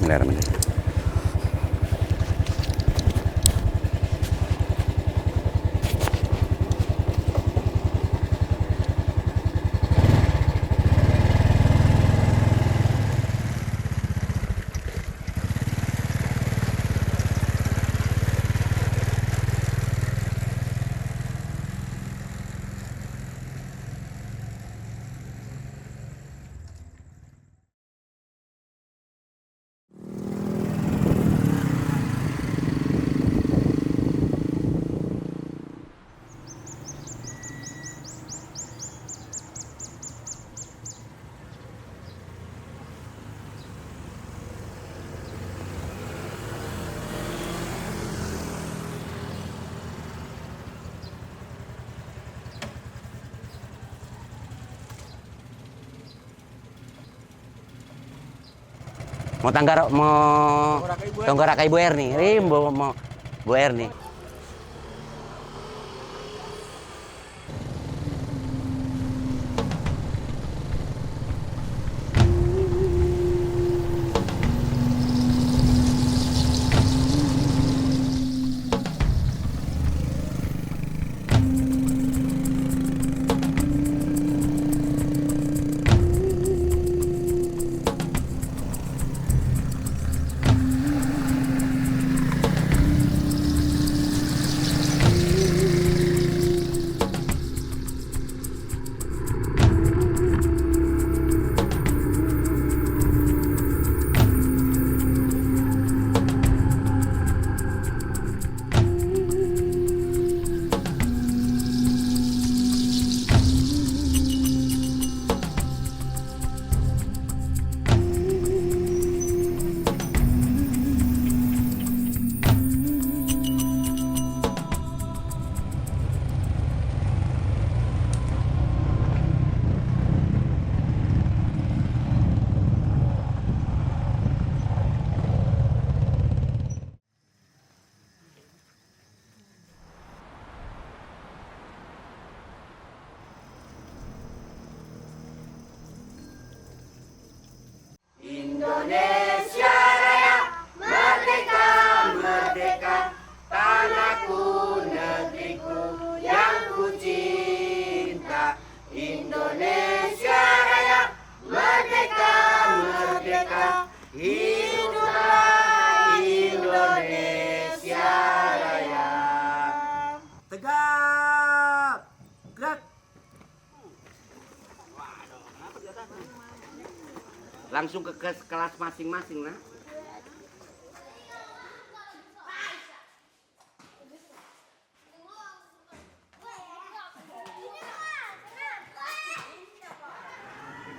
Bismillahirrahmanirrahim. Mau tanggara mau Tonggara Ibu Erni, mau Bu Erni. Indonesia Raya, merdeka, merdeka, tanahku, negeriku yang ku cinta. Indonesia Raya, merdeka, merdeka, hiduplah Indonesia Raya. Tegak, gerak. Langsung ke kelas masing-masing, nah.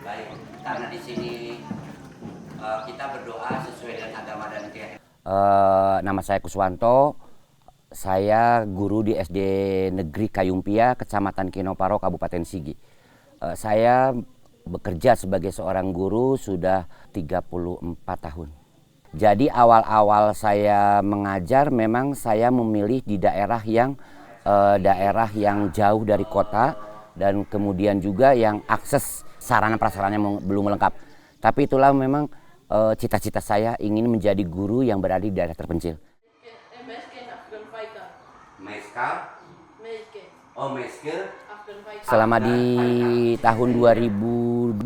Baik, karena di sini kita berdoa sesuai dengan agama dan keyakinan. Nama saya Kuswanto, saya guru di SD Negeri Kayumpia, Kecamatan Kinoparo, Kabupaten Sigi. Saya bekerja sebagai seorang guru sudah 34 tahun. Jadi awal-awal saya mengajar memang saya memilih di daerah yang jauh dari kota dan kemudian juga yang akses sarana prasarannya belum lengkap. Tapi itulah memang cita-cita saya ingin menjadi guru yang berada di daerah terpencil. Selama di tahun 2020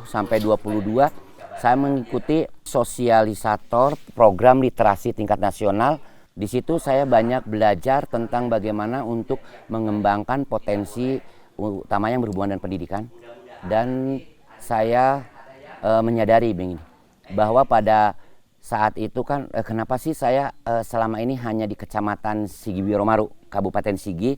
sampai 2022 saya mengikuti sosialisator program literasi tingkat nasional. Di situ saya banyak belajar tentang bagaimana untuk mengembangkan potensi utama yang berhubungan dengan pendidikan. Dan saya menyadari bahwa pada saat itu kan kenapa sih saya selama ini hanya di Kecamatan Sigi Wiromaru, Kabupaten Sigi.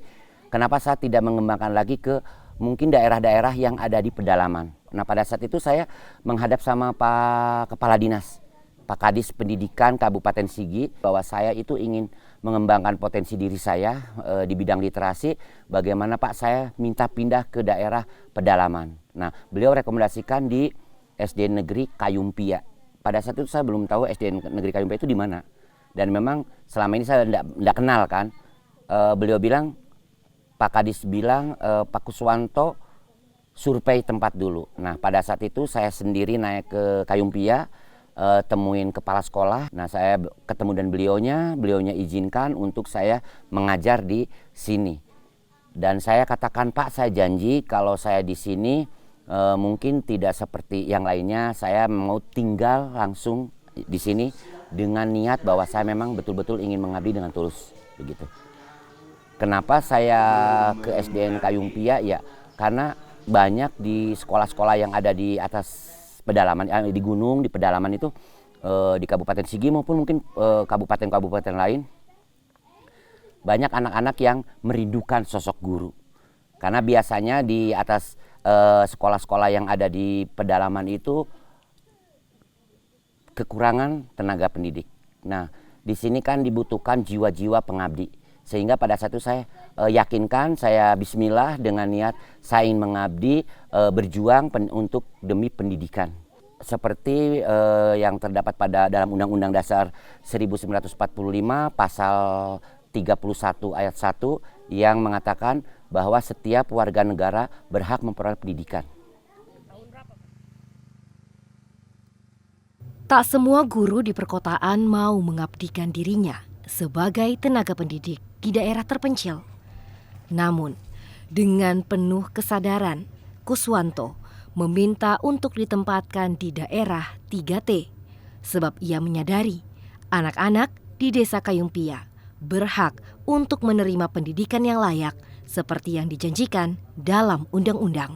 Kenapa saya tidak mengembangkan lagi ke mungkin daerah-daerah yang ada di pedalaman. Nah pada saat itu saya menghadap sama Pak Kepala Dinas, Pak Kadis Pendidikan Kabupaten Sigi, bahwa saya itu ingin mengembangkan potensi diri saya di bidang literasi. Bagaimana Pak saya minta pindah ke daerah pedalaman. Nah beliau rekomendasikan di SD Negeri Kayumpia. Pada saat itu saya belum tahu SD Negeri Kayumpia itu di mana. Dan memang selama ini saya tidak kenal kan. Beliau bilang, Pak Kadis bilang, Pak Kuswanto survei tempat dulu. Nah pada saat itu saya sendiri naik ke Kayumpia, temuin kepala sekolah. Nah, saya ketemu dan beliaunya izinkan untuk saya mengajar di sini. Dan saya katakan, Pak, saya janji kalau saya di sini mungkin tidak seperti yang lainnya. Saya mau tinggal langsung di sini dengan niat bahwa saya memang betul-betul ingin mengabdi dengan tulus, begitu. Kenapa saya ke SDN Kayumpia? Ya, karena banyak di sekolah-sekolah yang ada di atas pedalaman, di gunung, di pedalaman itu, di Kabupaten Sigi maupun mungkin kabupaten-kabupaten lain, banyak anak-anak yang merindukan sosok guru. Karena biasanya di atas sekolah-sekolah yang ada di pedalaman itu kekurangan tenaga pendidik. Nah, di sini kan dibutuhkan jiwa-jiwa pengabdi. Sehingga pada saat itu saya yakinkan, saya bismillah dengan niat saya ingin mengabdi, berjuang untuk demi pendidikan. Seperti yang terdapat dalam Undang-Undang Dasar 1945 pasal 31 ayat 1 yang mengatakan bahwa setiap warga negara berhak memperoleh pendidikan. Tak semua guru di perkotaan mau mengabdikan dirinya sebagai tenaga pendidik di daerah terpencil. Namun, dengan penuh kesadaran, Kuswanto meminta untuk ditempatkan di daerah 3T, sebab ia menyadari anak-anak di Desa Kayumpia berhak untuk menerima pendidikan yang layak seperti yang dijanjikan dalam undang-undang.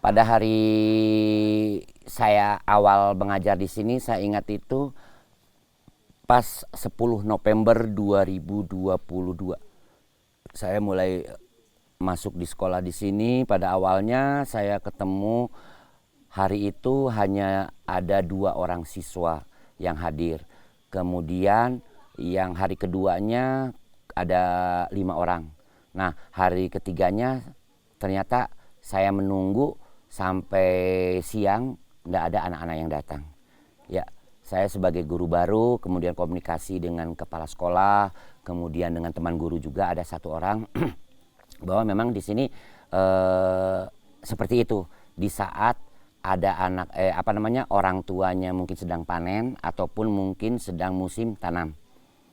Pada hari saya awal mengajar di sini, saya ingat itu pas 10 November 2022. Saya mulai masuk di sekolah di sini. Pada awalnya saya ketemu hari itu hanya ada 2 orang siswa yang hadir. Kemudian yang hari keduanya ada 5 orang. Nah, hari ketiganya ternyata saya menunggu sampai siang nggak ada anak-anak yang datang. Ya, saya sebagai guru baru, kemudian komunikasi dengan kepala sekolah, kemudian dengan teman guru juga ada 1 orang bahwa memang di sini seperti itu. Di saat ada orang tuanya mungkin sedang panen ataupun mungkin sedang musim tanam.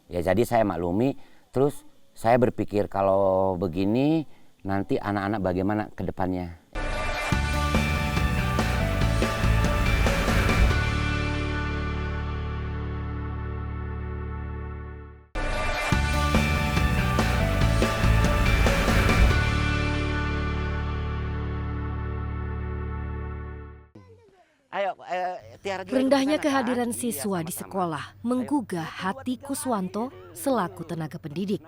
Ya, jadi saya maklumi. Terus saya berpikir kalau begini nanti anak-anak bagaimana ke depannya. Rendahnya kehadiran siswa di sekolah menggugah hati Kuswanto selaku tenaga pendidik.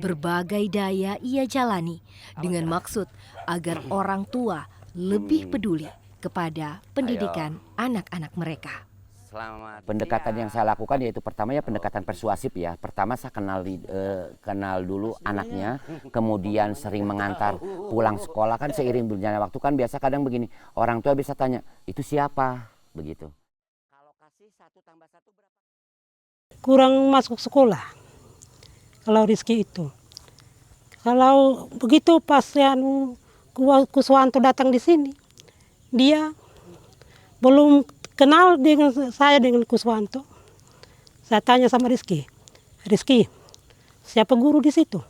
Berbagai daya ia jalani dengan maksud agar orang tua lebih peduli kepada pendidikan anak-anak mereka. Pendekatan yang saya lakukan yaitu pertama ya pendekatan persuasif ya. Pertama saya kenal dulu anaknya, kemudian sering mengantar pulang sekolah. Kan seiring berjalannya waktu kan biasa kadang begini, orang tua bisa tanya, itu siapa? Begitu. Kalau kasih 1 tambah 1 berapa? Kurang masuk sekolah kalau Rizky itu. Kalau begitu pas Kuswanto datang di sini, dia belum kenal dengan saya dengan Kuswanto. Saya tanya sama Rizky, siapa guru di situ?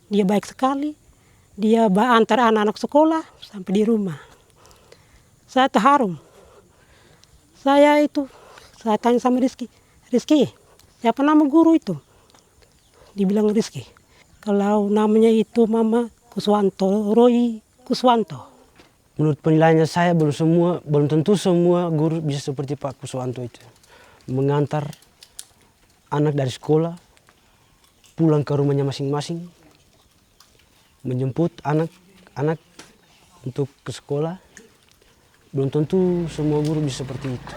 Dia baik sekali, dia antar anak-anak sekolah sampai di rumah. Saya terharu. Saya tanya sama Rizky, siapa nama guru itu? Dibilang Rizky, kalau namanya itu Mama Kuswanto, Roy Kuswanto. Menurut penilaiannya saya belum tentu semua guru bisa seperti Pak Kuswanto itu. Mengantar anak dari sekolah, pulang ke rumahnya masing-masing, menjemput anak-anak untuk ke sekolah. Belum tentu semua guru bisa seperti itu.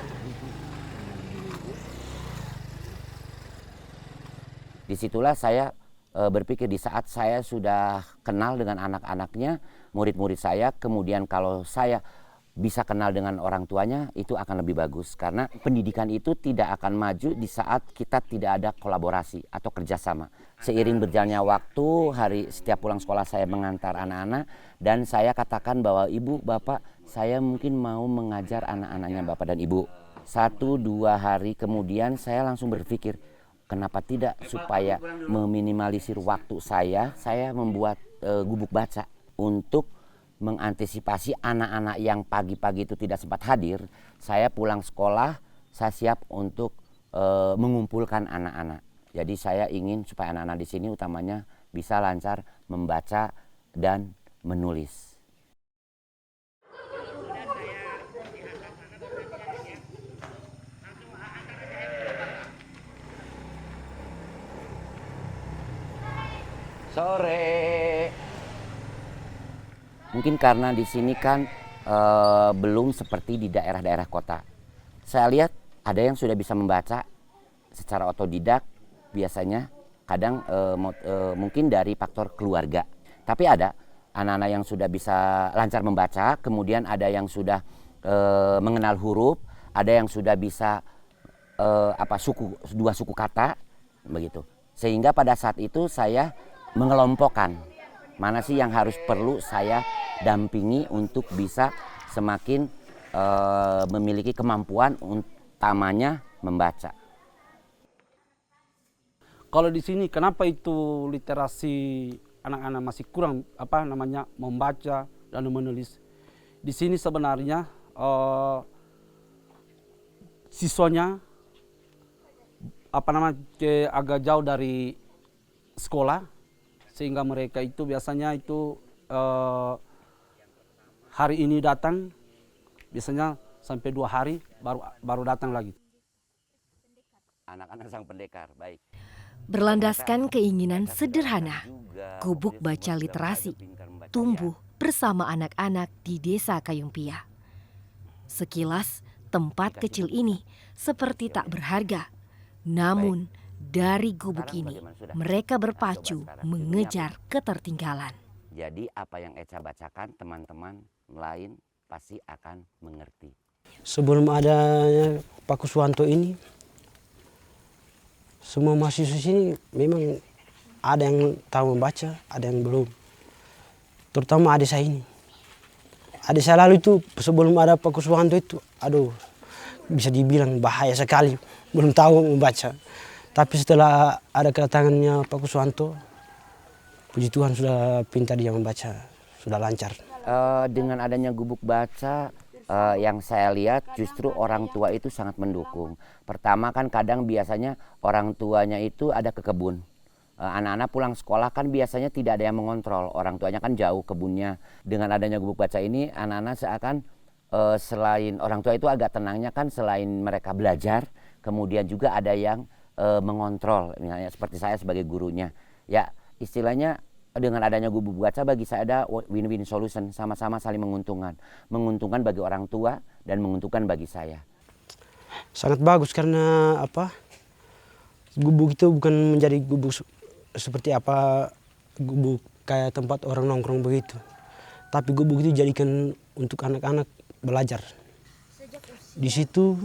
Disitulah saya berpikir di saat saya sudah kenal dengan anak-anaknya, murid-murid saya, kemudian kalau saya bisa kenal dengan orang tuanya, itu akan lebih bagus. Karena pendidikan itu tidak akan maju di saat kita tidak ada kolaborasi atau kerjasama. Seiring berjalannya waktu, setiap pulang sekolah saya mengantar anak-anak, dan saya katakan bahwa ibu, bapak, saya mungkin mau mengajar anak-anaknya bapak dan ibu. 1-2 hari kemudian saya langsung berpikir, kenapa tidak supaya meminimalisir waktu saya membuat gubuk baca untuk mengantisipasi anak-anak yang pagi-pagi itu tidak sempat hadir. Saya pulang sekolah, saya siap untuk mengumpulkan anak-anak. Jadi saya ingin supaya anak-anak di sini utamanya bisa lancar membaca dan menulis. Sore. Mungkin karena di sini kan belum seperti di daerah-daerah kota. Saya lihat ada yang sudah bisa membaca secara otodidak, biasanya kadang mungkin dari faktor keluarga. Tapi ada anak-anak yang sudah bisa lancar membaca, kemudian ada yang sudah mengenal huruf, ada yang sudah bisa dua suku kata, begitu. Sehingga pada saat itu saya mengelompokkan mana sih yang harus perlu saya dampingi untuk bisa semakin memiliki kemampuan utamanya membaca. Kalau di sini kenapa itu literasi anak-anak masih kurang membaca dan menulis? Di sini sebenarnya siswanya agak jauh dari sekolah, sehingga mereka itu biasanya itu hari ini datang, biasanya sampai 2 hari baru datang lagi. Anak-anak sang pendekar, baik. Berlandaskan keinginan sederhana, gubuk baca literasi tumbuh bersama anak-anak di Desa Kayungpia. Sekilas tempat kecil ini seperti tak berharga, namun dari gubuk ini mereka berpacu mengejar ketertinggalan. Jadi apa yang Echa bacakan teman-teman lain pasti akan mengerti. Sebelum adanya Pak Kuswanto ini, semua mahasiswa sini memang ada yang tahu membaca, ada yang belum. Terutama adik saya ini. Adik saya lalu itu sebelum ada Pak Kuswanto itu, bisa dibilang bahaya sekali, belum tahu membaca. Tapi setelah ada kedatangannya Pak Kuswanto, puji Tuhan sudah pintar dia membaca, sudah lancar. Dengan adanya gubuk baca, yang saya lihat justru orang tua itu sangat mendukung. Pertama kan kadang biasanya orang tuanya itu ada ke kebun. Anak-anak pulang sekolah kan biasanya tidak ada yang mengontrol. Orang tuanya kan jauh kebunnya. Dengan adanya gubuk baca ini anak-anak seakan selain orang tua itu agak tenangnya kan selain mereka belajar, kemudian juga ada yang mengontrol. Misalnya seperti saya sebagai gurunya. Ya istilahnya dengan adanya gubuk baca bagi saya ada win-win solution, sama-sama saling menguntungkan. Menguntungkan bagi orang tua dan menguntungkan bagi saya. Sangat bagus karena gubuk itu bukan menjadi gubuk seperti gubuk kayak tempat orang nongkrong begitu. Tapi gubuk itu dijadikan untuk anak-anak belajar. Di situ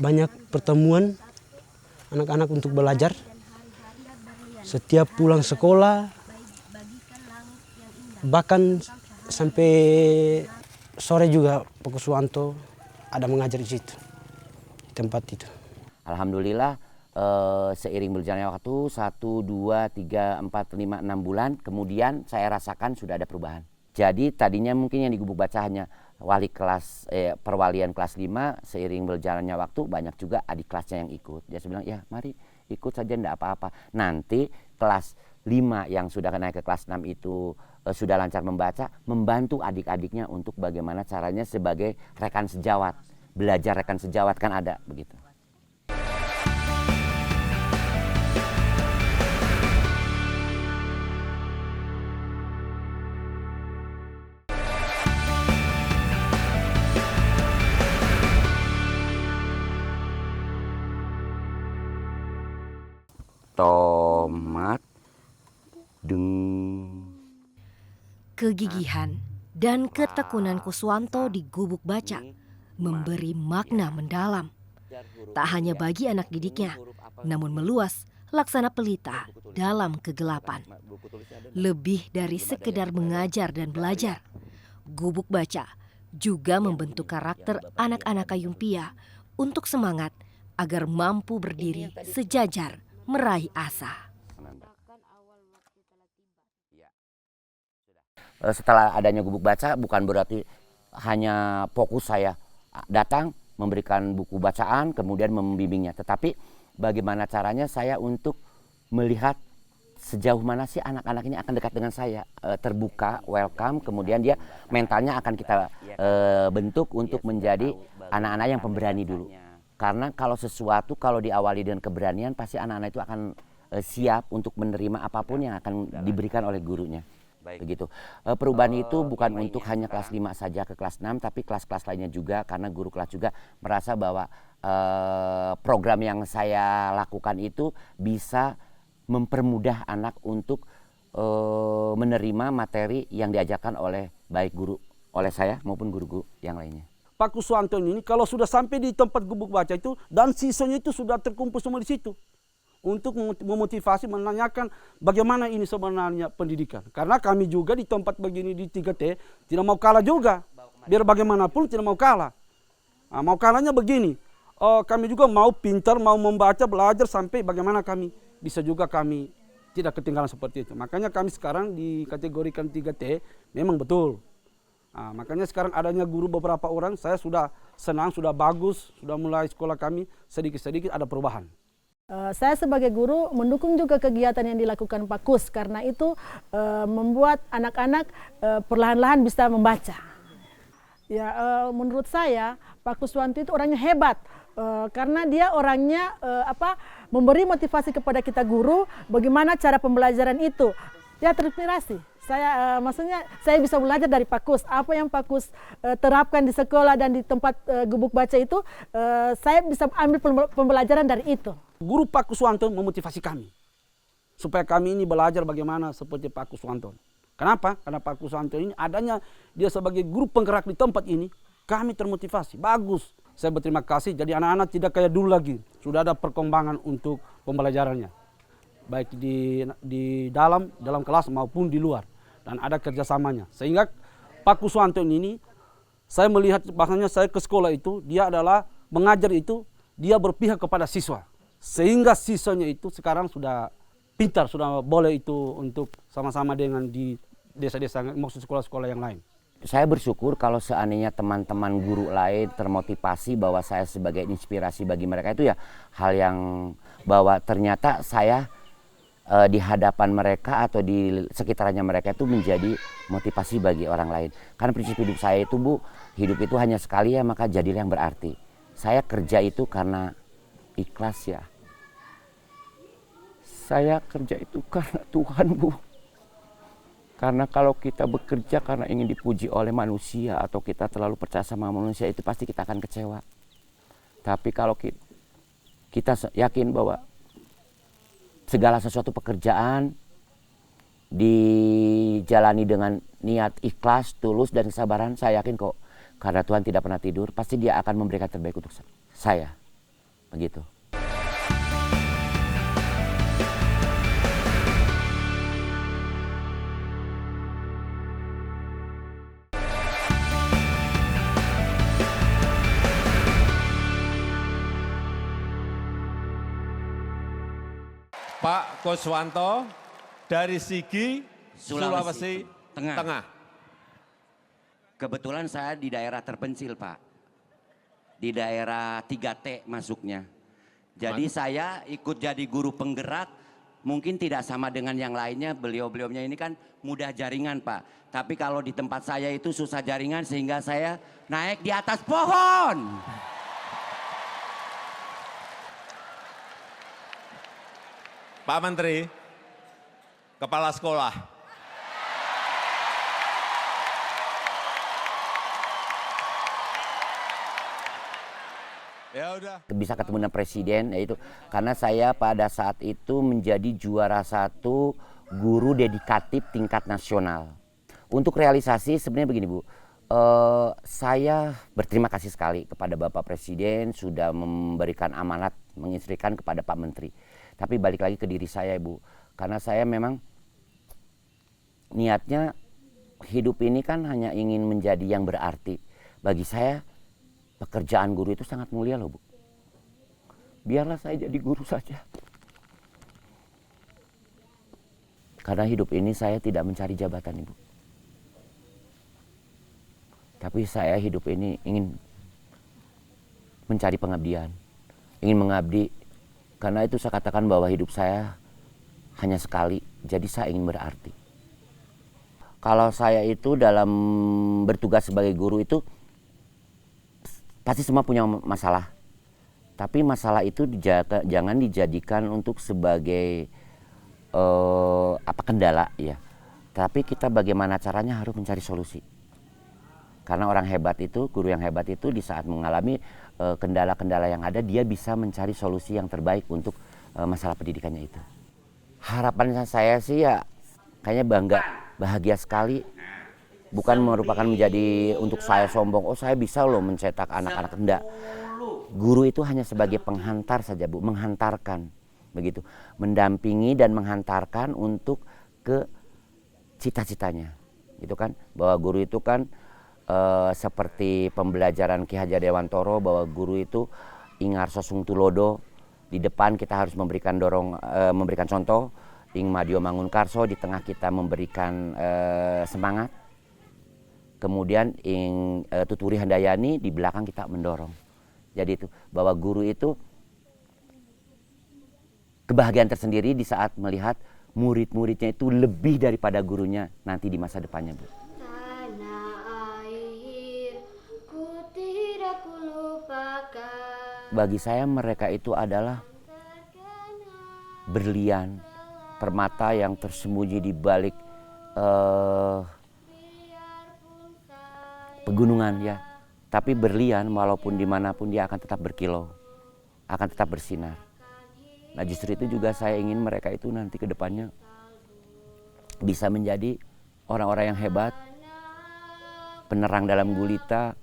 banyak pertemuan anak-anak untuk belajar. Setiap pulang sekolah, bahkan sampai sore juga Pak Kuswanto ada mengajar di situ, di tempat itu. Alhamdulillah seiring berjalannya waktu 1, 2, 3, 4, 5, 6 bulan kemudian saya rasakan sudah ada perubahan. Jadi tadinya mungkin yang di gubuk baca hanya perwalian kelas 5, seiring berjalannya waktu banyak juga adik kelasnya yang ikut. Dia bilang, ya mari ikut saja enggak apa-apa. Nanti kelas 5 yang sudah naik ke kelas 6 itu sudah lancar membaca, membantu adik-adiknya untuk bagaimana caranya sebagai rekan sejawat. Belajar rekan sejawat kan ada begitu. Tomat, Kegigihan dan ketekunan Kuswanto di Gubuk Baca memberi makna mendalam. Tak hanya bagi anak didiknya, namun meluas laksana pelita dalam kegelapan. Lebih dari sekedar mengajar dan belajar, Gubuk Baca juga membentuk karakter anak-anak Kayumpia untuk semangat agar mampu berdiri sejajar meraih asa. Setelah adanya Gubuk Baca bukan berarti hanya fokus saya datang memberikan buku bacaan kemudian membimbingnya, tetapi bagaimana caranya saya untuk melihat sejauh mana sih anak-anak ini akan dekat dengan saya, terbuka, welcome, kemudian dia mentalnya akan kita bentuk untuk menjadi anak-anak yang pemberani dulu. Karena kalau sesuatu kalau diawali dengan keberanian pasti anak-anak itu akan siap untuk menerima apapun yang akan diberikan oleh gurunya. Begitu. Perubahan itu bukan untuk hanya kelas 5 saja ke kelas 6, tapi kelas-kelas lainnya juga, karena guru kelas juga merasa bahwa program yang saya lakukan itu bisa mempermudah anak untuk menerima materi yang diajarkan oleh baik guru oleh saya maupun guru-guru yang lainnya. Pak Kuswanto ini kalau sudah sampai di tempat Gubuk Baca itu dan siswanya itu sudah terkumpul semua di situ. Untuk memotivasi, menanyakan bagaimana ini sebenarnya pendidikan. Karena kami juga di tempat begini di 3T tidak mau kalah juga. Biar bagaimanapun tidak mau kalah. Nah, mau kalahnya begini, kami juga mau pintar, mau membaca, belajar sampai bagaimana kami bisa juga kami tidak ketinggalan seperti itu. Makanya kami sekarang dikategorikan 3T memang betul. Nah, makanya sekarang adanya guru beberapa orang, saya sudah senang, sudah bagus, sudah mulai sekolah kami sedikit-sedikit ada perubahan. Saya sebagai guru mendukung juga kegiatan yang dilakukan Pak Kus karena itu membuat anak-anak perlahan-lahan bisa membaca. Ya, menurut saya Pak Kuswanto itu orangnya hebat karena dia orangnya memberi motivasi kepada kita guru bagaimana cara pembelajaran itu. Ya, terinspirasi. Maksudnya saya bisa belajar dari Pak Kus. Apa yang Pak Kus terapkan di sekolah dan di tempat Gubuk Baca itu, saya bisa ambil pembelajaran dari itu. Guru Pak Kuswanto memotivasi kami supaya kami ini belajar bagaimana seperti Pak Kuswanto. Kenapa? Karena Pak Kuswanto ini adanya dia sebagai guru penggerak di tempat ini, kami termotivasi. Bagus. Saya berterima kasih. Jadi anak-anak tidak kayak dulu lagi. Sudah ada perkembangan untuk pembelajarannya, baik di dalam kelas maupun di luar. Dan ada kerjasamanya. Sehingga Pak Kuswanto ini, saya melihat bahasanya saya ke sekolah itu, dia adalah mengajar itu, dia berpihak kepada siswa. Sehingga siswanya itu sekarang sudah pintar, sudah boleh itu untuk sama-sama dengan di desa-desa, maksud sekolah-sekolah yang lain. Saya bersyukur kalau seandainya teman-teman guru lain termotivasi bahwa saya sebagai inspirasi bagi mereka itu ya hal yang bahwa ternyata saya di hadapan mereka atau di sekitarnya mereka itu menjadi motivasi bagi orang lain. Karena prinsip hidup saya itu Bu, hidup itu hanya sekali ya maka jadilah yang berarti. Saya kerja itu karena ikhlas ya. Saya kerja itu karena Tuhan Bu. Karena kalau kita bekerja karena ingin dipuji oleh manusia atau kita terlalu percaya sama manusia itu pasti kita akan kecewa. Tapi kalau kita yakin bahwa segala sesuatu pekerjaan dijalani dengan niat ikhlas, tulus dan kesabaran, saya yakin kok karena Tuhan tidak pernah tidur, pasti Dia akan memberikan terbaik untuk saya. Begitu. Pak Kuswanto dari Sigi, Sulawesi Tengah. Kebetulan saya di daerah terpencil Pak. Di daerah 3T masuknya. Jadi saya ikut jadi guru penggerak. Mungkin tidak sama dengan yang lainnya. Beliau-beliaunya ini kan mudah jaringan Pak. Tapi kalau di tempat saya itu susah jaringan sehingga saya naik di atas pohon. Pak Menteri, Kepala Sekolah. Ya udah. Bisa ketemu dengan presiden, yaitu karena saya pada saat itu menjadi juara 1 guru dedikatif tingkat nasional. Untuk realisasi sebenarnya begini Bu, saya berterima kasih sekali kepada Bapak Presiden sudah memberikan amanat menginstruksikan kepada Pak Menteri. Tapi balik lagi ke diri saya Bu, karena saya memang niatnya hidup ini kan hanya ingin menjadi yang berarti. Bagi saya pekerjaan guru itu sangat mulia loh Bu. Biarlah saya jadi guru saja. Karena hidup ini saya tidak mencari jabatan Ibu. Tapi saya hidup ini ingin mencari pengabdian. Ingin mengabdi. Karena itu saya katakan bahwa hidup saya hanya sekali. Jadi saya ingin berarti. Kalau saya itu dalam bertugas sebagai guru itu pasti semua punya masalah. Tapi masalah itu jangan dijadikan untuk sebagai kendala ya. Tapi kita bagaimana caranya harus mencari solusi. Karena orang hebat itu, guru yang hebat itu di saat mengalami kendala-kendala yang ada, dia bisa mencari solusi yang terbaik untuk masalah pendidikannya itu. Harapan saya sih ya kayaknya bangga, bahagia sekali. Bukan merupakan menjadi untuk saya sombong, oh saya bisa loh mencetak anak-anak, enggak. Guru itu hanya sebagai penghantar saja Bu, menghantarkan begitu. Mendampingi dan menghantarkan untuk ke cita-citanya. Gitu kan, bahwa guru itu kan seperti pembelajaran Ki Hajar Dewantoro bahwa guru itu ingarso sung tulodo, di depan kita harus memberikan contoh, ing madio mangun karso, di tengah kita memberikan semangat, kemudian ing tuturi handayani, di belakang kita mendorong. Jadi itu bahwa guru itu kebahagiaan tersendiri di saat melihat murid-muridnya itu lebih daripada gurunya nanti di masa depannya Bu. Bagi saya mereka itu adalah berlian, permata yang tersembunyi di balik pegunungan ya. Tapi berlian walaupun dimanapun dia akan tetap berkilau, akan tetap bersinar. Nah justru itu juga saya ingin mereka itu nanti ke depannya bisa menjadi orang-orang yang hebat, penerang dalam gulita,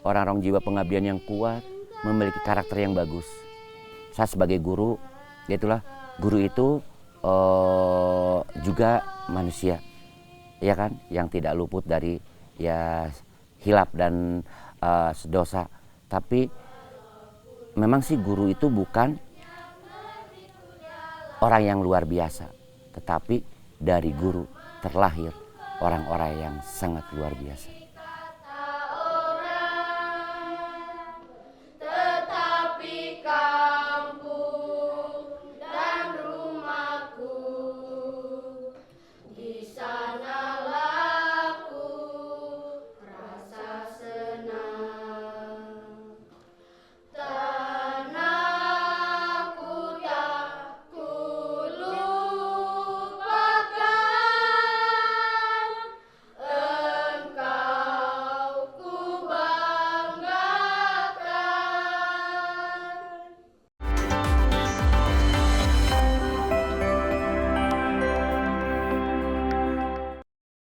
orang-orang jiwa pengabdian yang kuat, memiliki karakter yang bagus. Saya sebagai guru, itulah guru itu juga manusia, ya kan, yang tidak luput dari ya hilap dan dosa. Tapi memang sih guru itu bukan orang yang luar biasa, tetapi dari guru terlahir orang-orang yang sangat luar biasa.